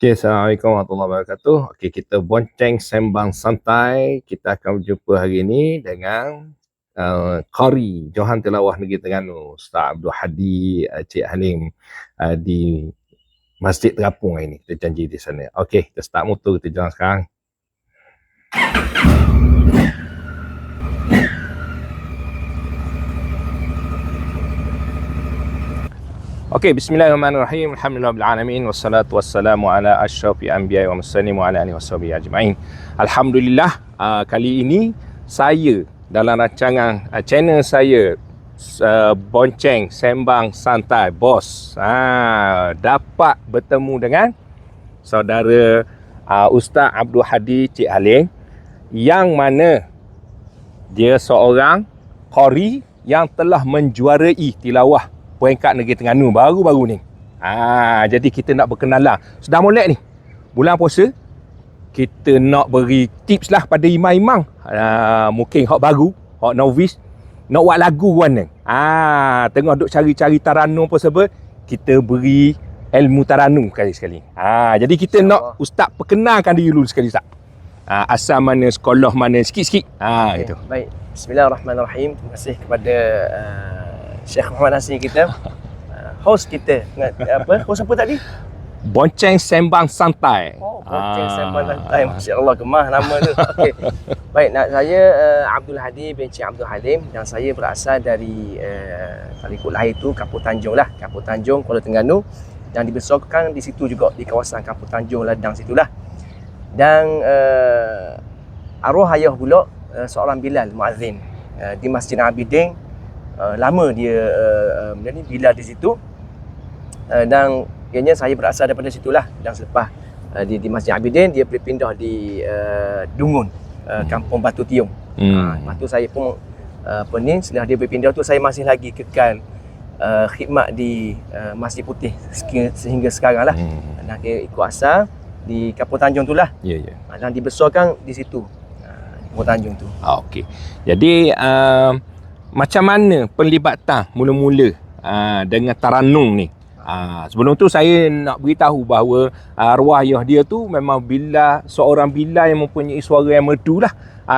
Okay, Assalamualaikum warahmatullahi wabarakatuh. Okay, kita bonceng sembang santai. Kita akan berjumpa hari ini dengan Qari Johan Tilawah Negeri Terengganu, Ustaz Abdul Hadi, Cik Halim di Masjid Terapung hari ini. Kita janji di sana. Okay, kita start motor, kita jalan sekarang. Okey, bismillahirrahmanirrahim. Alhamdulillahirabbil wassalatu wassalamu ala asyrafil anbiya'i wa mursalin wa ala alihi washabihi ajma'in. Alhamdulillah, kali ini saya dalam rancangan channel saya bonceng sembang santai bos dapat bertemu dengan saudara Ustaz Abdul Hadi Cik Halim, yang mana dia seorang qari yang telah menjuarai tilawah peringkat Negeri Terengganu baru-baru ni. Jadi kita nak berkenalan. Sudah molek ni, bulan puasa, kita nak beri tips lah pada imam-imam. Mungkin hak baru, hak novice, nak buat lagu mana. Tengah duk cari-cari taranum apa sebab, kita beri ilmu taranum sekali-sekali. Jadi kita nak Ustaz perkenalkan diri dulu sekali, Ustaz. Asal mana, sekolah mana, sikit-sikit. Gitu. Baik. Bismillahirrahmanirrahim. Terima kasih kepada Syekh Muhammad Nasir kita, host kita. Host apa tadi? Bonceng sembang santai. Bonceng sembang santai. Masya-Allah, gemah nama tu. Okey. Baik, saya Abdul Hadi bin Cik Abdul Halim, dan saya berasal dari Talikut lahir tu Kampung Tanjung lah, Kampung Tanjung, Kuala Terengganu, dan dibesarkan di situ juga, di kawasan Kampung Tanjung Ladang situlah. Dan arwah ayah pula seorang Bilal muazzin di Masjid Abidin. Lama dia Bilal di situ, dan akhirnya saya berasal daripada situlah. Dan selepas di Masjid Abidin, dia berpindah di Dungun, Kampung Batu Tiung. Lepas tu saya pun setelah dia berpindah tu, saya masih lagi kekal khidmat di Masjid Putih sehingga sekarang lah. Dan ikut asal di Kampung Tanjung tu lah. Dan dibesarkan di situ, Kampung Tanjung tu. Okey. Jadi macam mana penglibatan mula-mula dengan taranum ni? Sebelum tu saya nak beritahu bahawa arwah ayah dia tu memang seorang Bilal yang mempunyai suara yang merdu lah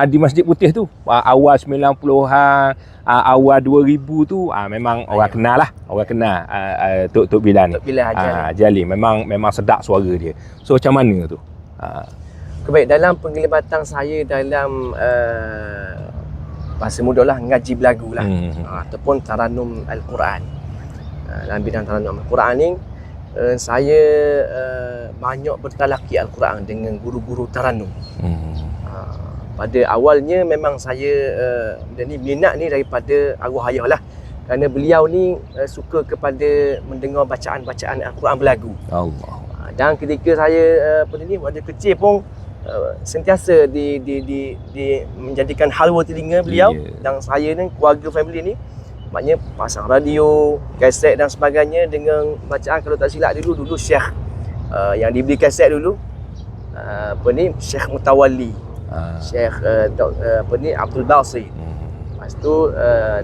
di Masjid Putih tu. Awal 90-an, awal 2000 tu memang orang kenal lah. Orang kenal Tok Bilal ni. Tok Bilal Jali. Memang sedap suara dia. So macam mana tu? Baik, dalam penglibatan saya dalam bahasa mudah lah, ngaji belagu lah, ataupun taranum Al-Quran. Dalam bidang taranum Al-Quran ni, saya banyak bertalaki Al-Quran dengan guru-guru taranum. Pada awalnya memang saya minat ni daripada arwah ayah lah, kerana beliau ni suka kepada mendengar bacaan-bacaan Al-Quran berlagu. Allah. Dan ketika saya pada kecil pun sentiasa menjadikan halwa telinga beliau. Dan saya ni, keluarga family ni, maknanya pasang radio, kaset dan sebagainya dengan bacaan. Kalau tak silap dulu Syekh yang dibeli kaset dulu, Syekh Mutawalli, Syekh Abdul Basir, lepas tu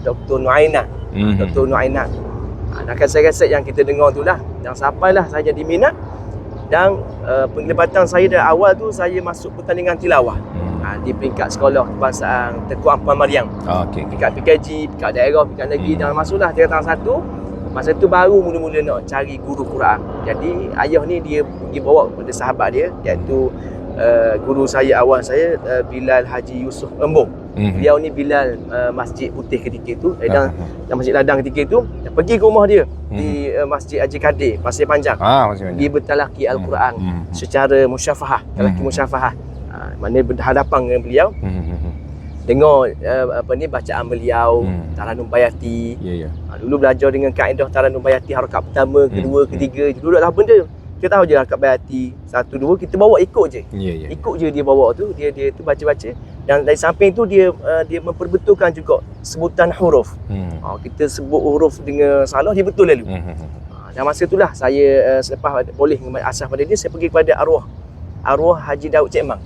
Dr. Nuainat, Dr. Nuainat. Dan kaset-kaset yang kita dengar tu lah, dan sampailah saya jadi minat. Dan penglibatan saya dari awal tu, saya masuk pertandingan tilawah di peringkat sekolah kebangsaan Tengku Ampuan Mariam. Peringkat PKG, peringkat daerah, peringkat negeri. Dan masuklah tingkatan 1. Masa tu baru mula-mula nak cari guru Quran. Jadi ayah ni dia pergi bawa kepada sahabat dia, iaitu guru saya awal saya, Bilal Haji Yusuf Embong. Beliau ni Bilal Masjid Putih ketika itu, dan Masjid Ladang ketika itu. Pergi ke rumah dia di Masjid Haji Kadir, Pasir Panjang. Dia bertalaki Al-Quran secara musyafahah, talaki musyafahah. Maknanya berhadapan dengan beliau, dengar bacaan beliau, taranum bayati. Dulu belajar dengan kaedah taranum bayati, harakat pertama, kedua, ketiga. Dulu dah benda kita tahu je harakat bayati 1, 2, kita bawa ikut je. Ikut je dia bawa tu, dia tu baca-baca. Dan dari samping tu dia memperbetulkan juga sebutan huruf. Kita sebut huruf dengan salah, dia betul lalu. Dan masa itulah saya selepas boleh asas pada dia, saya pergi kepada arwah Haji Daud Cik Mang.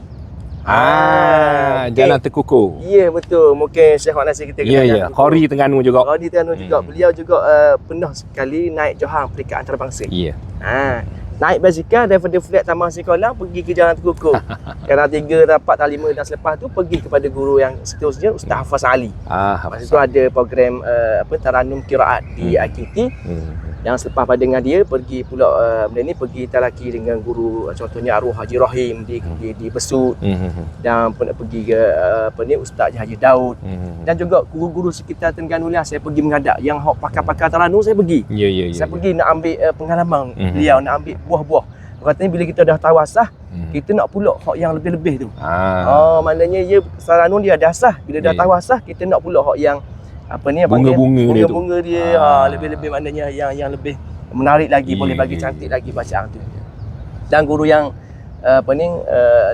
Jalan Tekuku. Ya, betul. Mungkin Syekh Muhammad Nasir kita kenal. Ya. Qari Terengganu juga. Qari Terengganu juga. Beliau juga pernah sekali naik Johang peringkat antarabangsa. naik basikal daripada flat Taman Sekolah pergi ke Jalan Tekukul. Jalan 3, 4, 5 dan selepas tu pergi kepada guru yang seterusnya, Ustaz Hafiz Ali. Masa tu ada program Taranum Qiraat di IQT. Yang selepas pada dengan dia pergi pula benda ni, pergi talaki dengan guru contohnya arwah Haji Rahim di Besut. Dan pernah pergi ke Ustaz Haji Daud. Dan juga guru-guru sekitar Terengganu lah saya pergi menghadap. Yang hok pakar-pakar Taranum saya pergi. Saya pergi nak ambil pengalaman beliau, nak ambil buah-buah. Katanya bila kita dah tawasah, kita nak pulak hak yang lebih-lebih tu. Maknanya ya Taranum dia ada asah. Bila dah tawasah, kita nak pulak hak yang bunga-bunga dia lebih-lebih, maknanya yang lebih menarik lagi, boleh bagi cantik lagi bacaan tu. Dan guru yang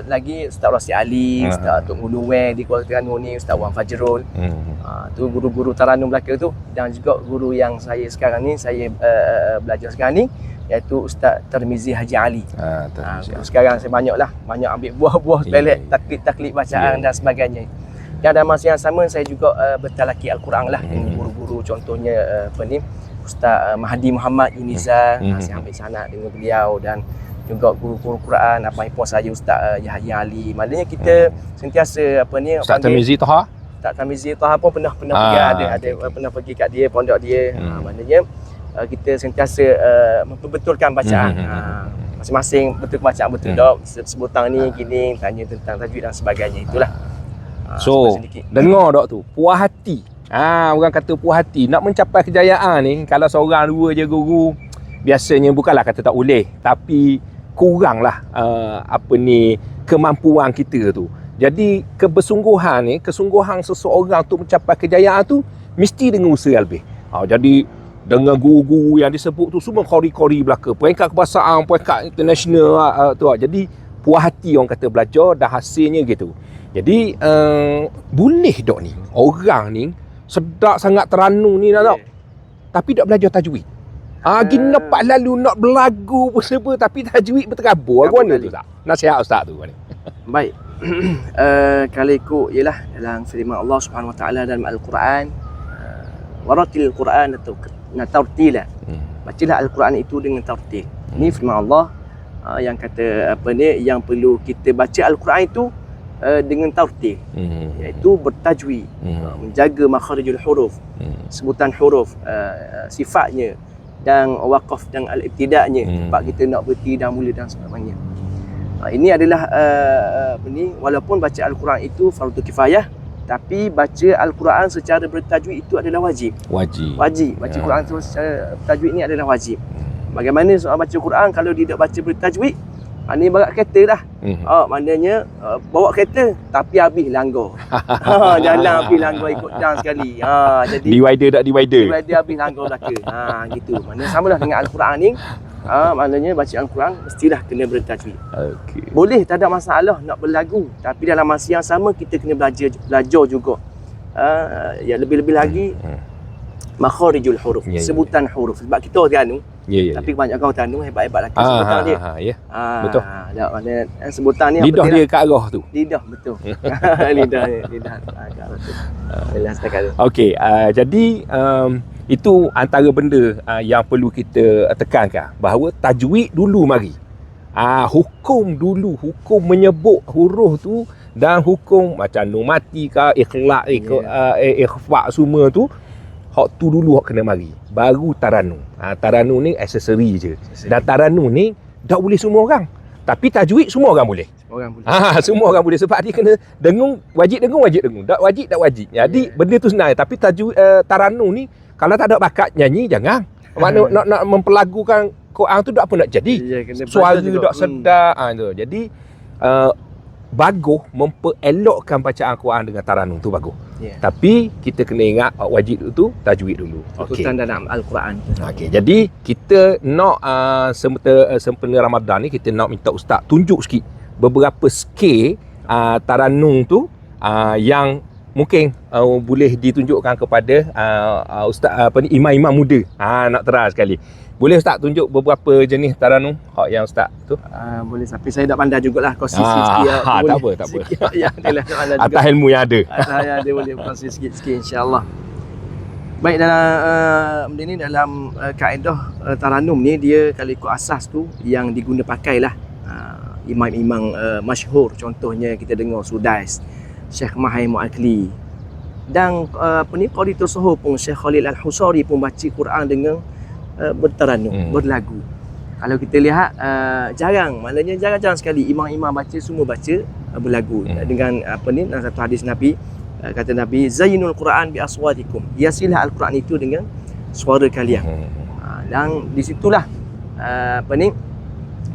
lagi Ustaz Rasi Ali, Ustaz Tok Nguluwe di Kuala Terengganu ni, Ustaz Wan Fajrul. Tu guru-guru Taranum Melaka tu. Dan juga guru yang saya sekarang ni, saya belajar sekarang ni, iaitu Ustaz Tarmizi Haji Ali. Sekarang saya banyak ambil buah-buah pelet, taklid bacaan dan sebagainya. Dan dalam masa yang sama saya juga bertalaki Al-Quran lah dengan guru-guru, contohnya Ustaz Mahdi Muhammad Yuniza, saya ambil sanad dengan beliau. Dan juga guru-guru Quran pun saya Ustaz Yahya Ali. Maknanya kita sentiasa Ustaz Tamizi Taha. Ustaz Tamizi Taha pun pernah pergi pernah pergi kat dia, pondok dia. Maknanya kita sentiasa memperbetulkan bacaan. Masing-masing betul bacaan betul dok, sebutan ni gini, tanya tentang tajwid dan sebagainya, itulah. So, dengar dok tu, puas hati. Orang kata puas hati. Nak mencapai kejayaan ni, kalau seorang dua je guru, biasanya bukanlah kata tak boleh, tapi kuranglah kemampuan kita tu. Jadi kesungguhan seseorang untuk mencapai kejayaan tu mesti dengan usaha lebih. Jadi dengan guru-guru yang disebut tu semua kori-kori belaka, peringkat kebangsaan, peringkat international tu. Jadi puas hati orang kata belajar dan hasilnya gitu. Jadi boleh dok ni orang ni sedap sangat Terengganu ni dok, tapi tak belajar tajwid. Gini nampak lalu nak berlagu pun sebab, tapi tajwid berterabur. Apa mana tu Ustaz? Nasihat Ustaz tu ni. Baik. Kalau ikut ialah dalam firman Allah Subhanahu Wa Taala dalam Al-Quran, waratil Quran tartila. Bacalah Al-Quran itu dengan tartil. Ini firman Allah yang kata yang perlu kita baca Al-Quran itu dengan tartil, iaitu bertajwid, menjaga makharijul huruf, sebutan huruf, sifatnya dan waqaf dan al-ibtida'nya, tempat kita nak berhenti dan mula dan sebagainya. Ini adalah walaupun baca Al-Quran itu fardu kifayah, tapi baca Al-Quran secara bertajwid itu adalah wajib. Baca Quran secara bertajwid ini adalah wajib. Bagaimana soal baca Quran kalau dia tak baca bertajwid? Ni barat kereta dah. Maknanya bawa kereta tapi habis langgar. Jalan habis langgar ikut jalan sekali. Jadi divider habis langgar belaka. Gitu. Maknanya samalah dengan Al-Quran ni. Maknanya baca Al-Quran mestilah kena bertajwid. Boleh, tak ada masalah nak berlagu, tapi dalam masa yang sama kita kena belajar juga. Ya lebih-lebih lagi makharijul huruf, sebutan huruf. Sebab kita Terengganu, tapi kebanyakan orang Terengganu hebat-hebat lagi sebutan dia. Betul. Maknanya sebutan ni lidah dia kat arah tu. Lidah betul. lidah kat arah tu. Okey, jadi itu antara benda yang perlu kita tekankan, bahawa tajwid dulu mari. Hukum menyebut huruf tu, dan hukum macam nun mati ke ikhlaq ikhfa semua tu, hak tu dulu hak kena mari, baru Taranum. Taranum ni aksesori je. Dan Taranum ni tak boleh semua orang, tapi tajwid semua orang boleh. Semua orang boleh, sebab dia kena dengung, wajib dengung, tak wajib. Jadi benda tu senang, tapi tajwid Taranum ni kalau tak ada bakat nyanyi jangan. Makna nak mempelagukan Quran tu tak apa nak jadi. Suara tak sedap tu. Jadi bagus memperelokkan bacaan Quran dengan Taranum tu bagus. Tapi kita kena ingat wajib tu tajwid dulu. Tuntutan dalam Al-Quran. Jadi kita nak sempena Ramadan ni kita nak minta ustaz tunjuk sikit beberapa skill Taranum tu yang mungkin boleh ditunjukkan kepada ustaz imam-imam muda. Nak terang sekali. Boleh ustaz tunjuk beberapa jenis Taranum hak yang ustaz tu? Boleh, tapi saya tak pandai jugalah kongsi sikit. Tak apa. Ya, adalah atas ilmu yang ada. Atas yang ada boleh kongsi sikit insya-Allah. Baik, dalam ni dalam kaedah taranum ni, dia kalau ikut asas tu yang diguna pakailah imam-imam masyhur. Contohnya kita dengar Sudais, Syekh Mahai Mu'akli, dan Qadhitul Suhur pun Syekh Khalil Al-Husari pun baca Quran dengan bertaranum, berlagu. Kalau kita lihat jarang, maknanya jarang-jarang sekali imam-imam baca, semua baca berlagu dengan dalam satu hadis Nabi, kata Nabi, zainul Quran bi aswatikum, hiasilah Al-Quran itu dengan suara kalian. Dan di situlah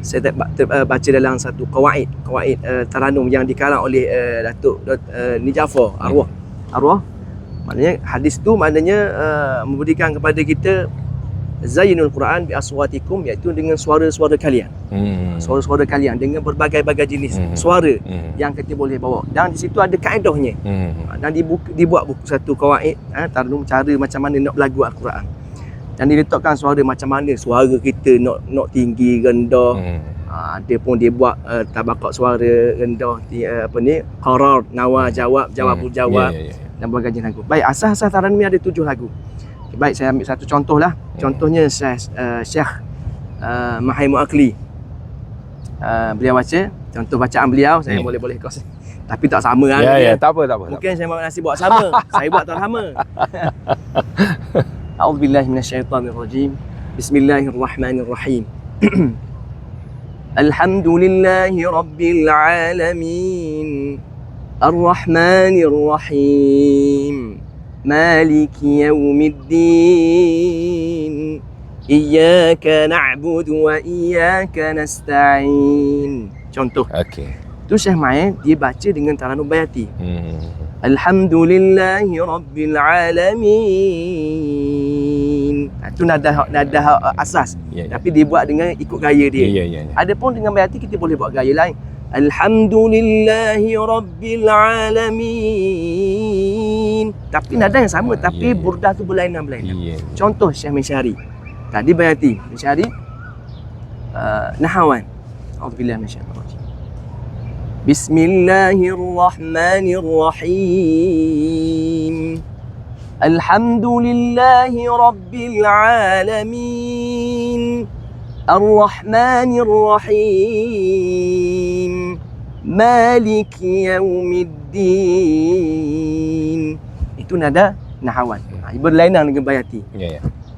saya baca dalam satu qawaid taranum yang dikarang oleh Datuk Ni Jafar arwah. Maknanya hadis tu maknanya memberikan kepada kita zainul Quran bi aswatikum, iaitu dengan suara-suara kalian. Suara-suara kalian dengan berbagai-bagai jenis suara yang kita boleh bawa. Dan di situ ada kaedahnya. Dan dibuat buku satu qawaid taranum, cara macam mana nak berlagu Al-Quran. Dan diletakkan suara macam mana suara kita nak tinggi, rendah. Ada pun dia buat tabaqat suara rendah, qarar, nawa, jawab, jawabul jawab, dan berbagai jenis lagu. Baik, asas-asas taranum ni ada 7 lagu. Baik, saya ambil satu contoh lah. Contohnya Syekh Mahai Mu'akli, beliau baca, contoh bacaan beliau saya boleh kos, tapi tak sama lah. Tak apa. Mungkin saya masih buat sama. Saya buat tak sama. A'udzubillahi minasyaitonirrajim. Bismillahirrahmanirrahim. Alhamdulillahi rabbil alamin. Ar-Rahmanir Rahim. Maliki yaumiddin. Iyyaka na'budu wa iyyaka nasta'in. Contoh. Okey. Tu Syekh Mai dia baca dengan taranum bayati. Alhamdulillahi rabbil alamin. Itu nada asas. Tapi dia buat dengan ikut gaya dia. Adapun dengan bayati kita boleh buat gaya lain. Alhamdulillahi rabbil alamin. Tapi nada yang sama, tapi burdah tu berlainan. Contoh Syekh Minsyari. Tadi bayati, Minsyari nahawan. A'udzubillahi minasyaitonir rajim. Bismillahirrahmanirrahim. Alhamdulillahi rabbil alamin. Ar-Rahmanir Rahim. Maliki yaumiddin. Itu nada nahawan. Berlainan dengan bayati.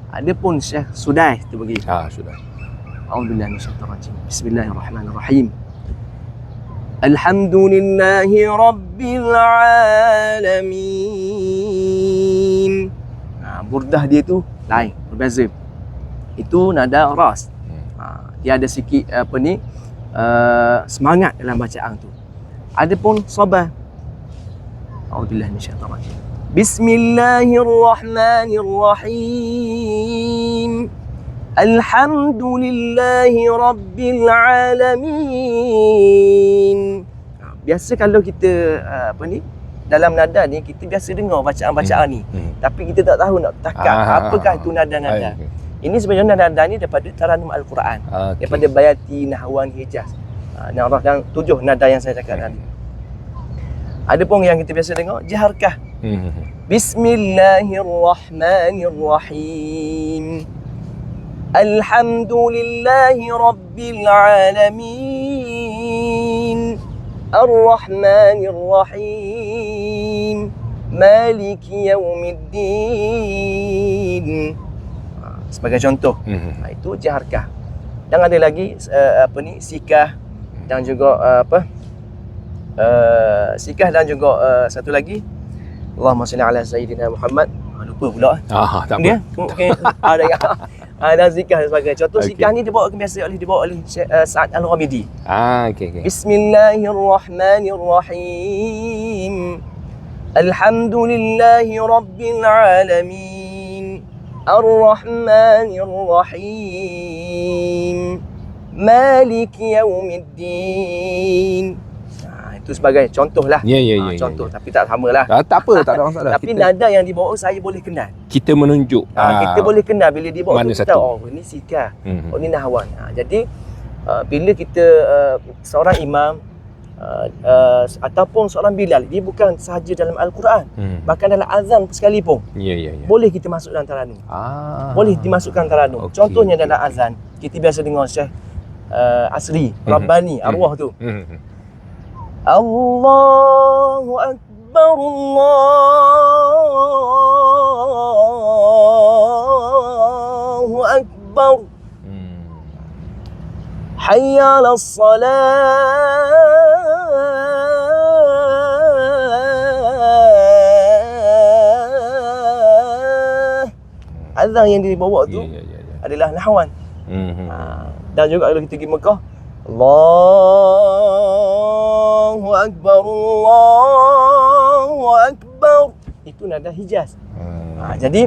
Adapun Syekh Sudais tu bagi. Sudah. A'udzubillahi minasyaitonir rajim. Bismillahirrahmanirrahim. Alhamdulillahi rabbil alamin. Burdah dia tu lain, berbeza. Itu nada ras. Dia ada sikit semangat dalam bacaan tu. Adapun sabah. A'udzubillahi minasyaitonir rajim. Bismillahirrahmanirrahim. Alhamdulillahi rabbil alamin. Biasa kalau kita dalam nada ni kita biasa dengar bacaan-bacaan ni. Tapi kita tak tahu nak takak apakah itu nada-nada. Ini sebenarnya nada ni daripada taranum Al-Quran. Daripada bayati, nahwan, hijaz. Dan 7 nada yang saya cakap tadi. Ada pun yang kita biasa dengar jaharkah. Bismillahirrahmanirrahim. Alhamdulillahi rabbil alamin. Ar-Rahmanir Rahim. Maliki yaumiddin. Sebagai contoh. Itu jaharkah. Dan ada lagi sikah dan juga sikah dan juga satu lagi Allahumma salli ala sayyidina Muhammad. Lupa pula. Tak apa. Mungkin ada zikah sebagai contoh. Zikah ni dibawa oleh Sa'ad Al-Ghamidi. Okey. Bismillahirrahmanirrahim. Alhamdulillahi rabbil alamin. Ar-Rahmanir Rahim. Maliki yaumiddin. Itu sebagai contoh lah. Contoh. Tapi tak sama lah. Tak apa, tak ada masalah. Tapi nada yang dibawa saya boleh kenal. Kita menunjuk. Kita boleh kenal bila dibawa. Mana kita satu? tahu, ini sikah. Ini nahwan. Jadi bila kita seorang imam ataupun seorang Bilal, dia bukan sahaja dalam Al-Quran, bahkan dalam azan sekalipun. Boleh kita masuk dalam taranum. Boleh dimasukkan taranum. Contohnya dalam azan, kita biasa dengar Syekh Asri, Rabbani, arwah tu. Allahu Akbar, Allahu Akbar. Hayya 'alas salah. Azan yang dibawa tu adalah nahwan. Dan juga kalau kita pergi Mekah, Allahu Akbar, Allahu Akbar, itu nada Hijaz. Jadi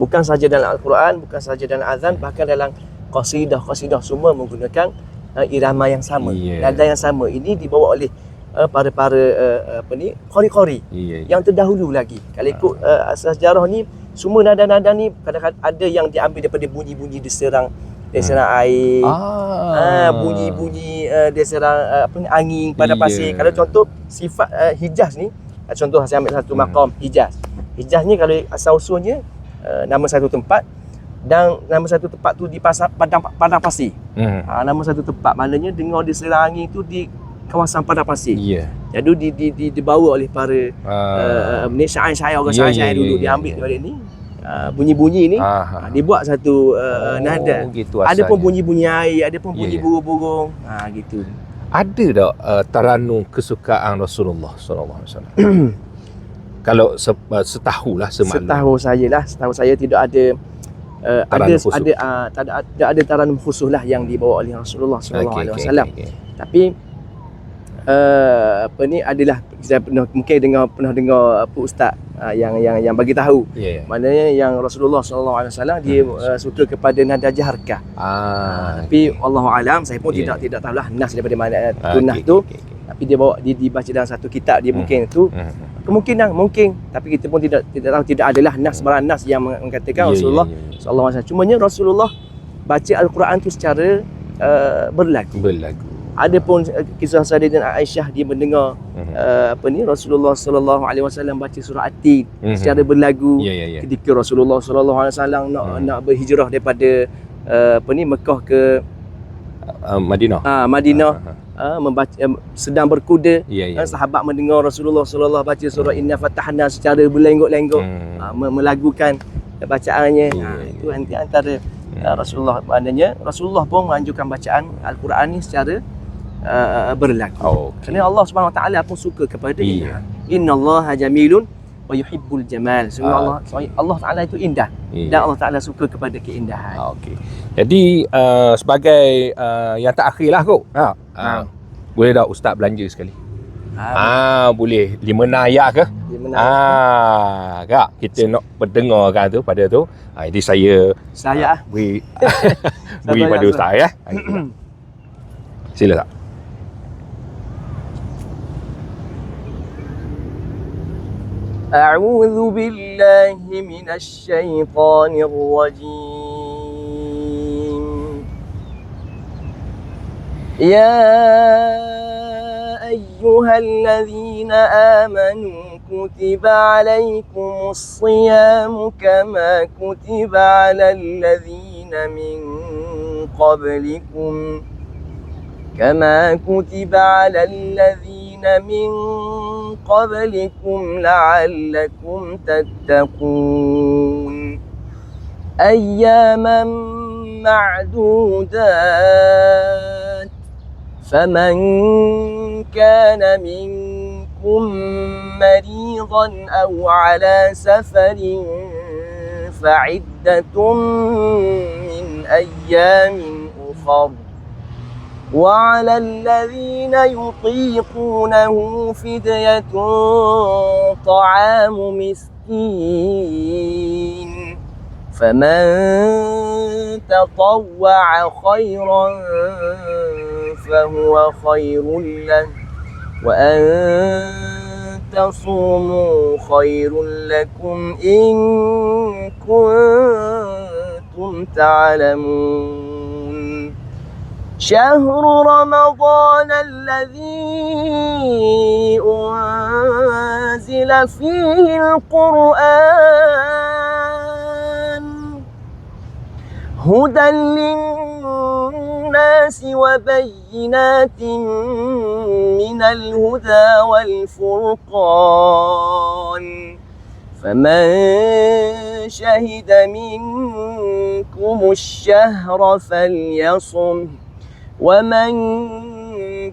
bukan saja dalam Al-Quran, bukan saja dalam azan, bahkan dalam qasidah semua menggunakan irama yang sama, nada yang sama. Ini dibawa oleh para qari-qari yang terdahulu lagi. Kalau ikut asas sejarah ni, semua nada-nada ni kadang-kadang ada yang diambil daripada bunyi-bunyi deserang air, bunyi-bunyi deserang angin pada pasir. Kalau contoh sifat Hijaz ni, contoh saya ambil satu maqam Hijaz. Hijaz ni kalau asal usulnya nama satu tempat, dan nama satu tempat tu di padang pasir. Nama satu tempat, maknanya dengar deserang angin tu di kawasan padang pasir. Jadi dibawa oleh para syair-syair, orang syair dulu, diambil daripada ni. Bunyi-bunyi ni dibuat satu nada. Gitu ada pun bunyi-bunyi air, ada pun bunyi burung-burung. Gitu. Ada tak taranum kesukaan Rasulullah sallallahu alaihi wasallam? Kalau setahu saya tidak ada ada taranum khusus lah yang dibawa oleh Rasulullah sallallahu alaihi wasallam. Tapi adalah saya pernah dengar ustaz yang bagi tahu, maknanya yang Rasulullah sallallahu alaihi wasallam dia suka kepada nada jaharkah. Tapi wallahu alam, saya pun tidak tahulah nas daripada mana nas tu. Tapi dia bawa dibaca dalam satu kitab dia, mungkin itu kemungkinan mungkin, tapi kita pun tidak tahu, tidak adalah nas barang nas yang mengatakan Rasulullah sallallahu alaihi wasallam. Cumanya Rasulullah baca Al-Quran tu secara berlagu. Ada pun kisah Sayyidatina Aisyah, dia mendengar Rasulullah sallallahu alaihi wasallam baca surah At-Tin secara berlagu ketika Rasulullah sallallahu alaihi wasallam nak berhijrah daripada Mekah ke Madinah. Membaca, sedang berkuda, sahabat mendengar Rasulullah sallallahu baca surah Inna Fatahna secara berlenggok-lenggok, melagukan bacaannya. Itu antara Rasulullah, maknanya Rasulullah pun menganjurkan bacaan Al-Quran ni secara berlagu. Kerana Allah Subhanahu Wa Taala pun suka kepada indah. Innallaha jamilun wa yuhibbul jamal. Sungguh Allah Taala itu indah, dan Allah Taala suka kepada keindahan. Jadi sebagai yang terakhirlah kot. Boleh tak ustaz belanja sekali? Boleh 5 ayat ke? 5 ayat. Kak, kita nak berdengarkan tu pada tu. Jadi saya beri pada ustaz ya. Sila tak. A'udzu billahi minasy syaithanir rajim. Ya ayyuhalladzina amanu kutiba 'alaikumus shiyamu kama kutiba 'alal ladzina min qablikum من قبلكم لعلكم تتقون أياما معدودات فمن كان منكم مريضا أو على سفر فعدة من أيام أخر وعلى الذين يطيقونه فدية طعام مسكين فمن تطوع خيرا فهو خير له وأن تصوموا خير لكم إن كنتم تعلمون شهر رمضان الذي أنزل فيه القرآن هدى للناس وبينات من الهدى والفرقان فمن شهد منكم الشهر فليصم ومن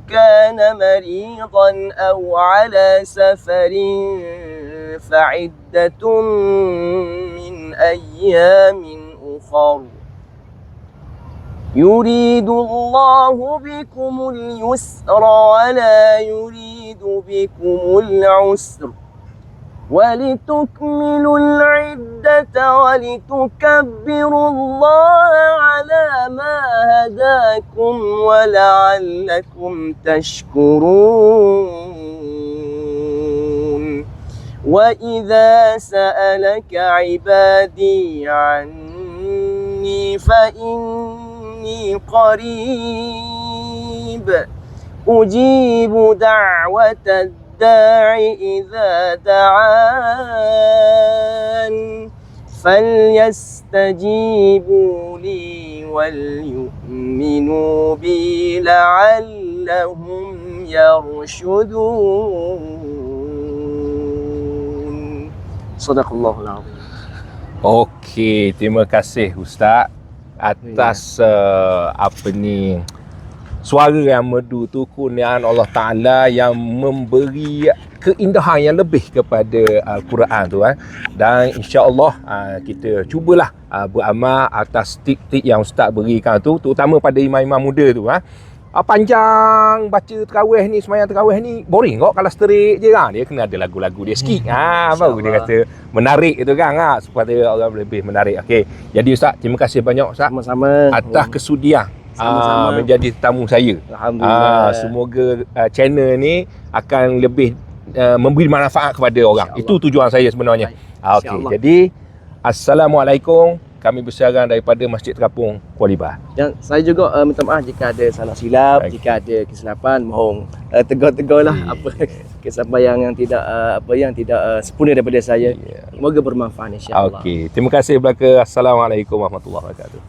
كان مريضا أو على سفر فعدة من أيام أخر يريد الله بكم اليسر ولا يريد بكم العسر ولتكملوا العدة ولتكبروا الله على ما هداكم ولعلكم تشكرون وإذا سألك عبادي عني فإني قريب أجيب دعوة الداعي إذا دعان فليستجيبوا لي وليؤمنوا بي لعلهم يرشدون. Sadaqallahul azim. Okey, terima kasih Ustaz atas suara yang merdu tu, kurniaan Allah Ta'ala yang memberi keindahan yang lebih kepada Al-Quran tu dan insya-Allah kita cubalah beramal atas tip-tip yang Ustaz berikan tu, terutama pada imam-imam muda tu panjang baca tarawih ni, sembahyang tarawih ni boring kok kalau straight je dia kena ada lagu-lagu dia sikit baru dia kata menarik tu supaya orang lebih menarik. Okey, jadi Ustaz, terima kasih banyak Ustaz Sama-sama atas kesudian menjadi tetamu saya. Alhamdulillah. Semoga channel ni akan lebih memberi manfaat kepada orang. Itu tujuan saya sebenarnya. Okey, jadi Assalamualaikum. Kami bersiaran daripada Masjid Terapung, Kuala Libah. Dan saya juga minta maaf jika ada salah silap, jika ada kesilapan, mohon tegur-tegurlah apa kesilapan yang tidak sempurna daripada saya. Semoga bermanfaat insya-Allah. Okey, terima kasih belaka. Assalamualaikum warahmatullahi wabarakatuh.